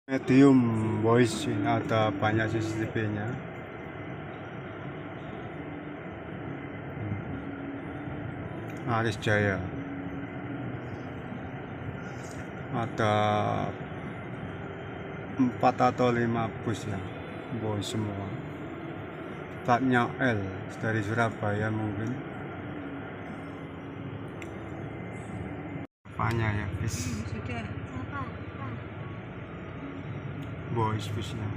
Medium voice, ini ada banyak CCTV-nya. Aris Jaya ada 4 atau 5 bus ya, voice semua. Platnya L dari Surabaya mungkin. Banyak ya bis. Sudah. Voice busnya.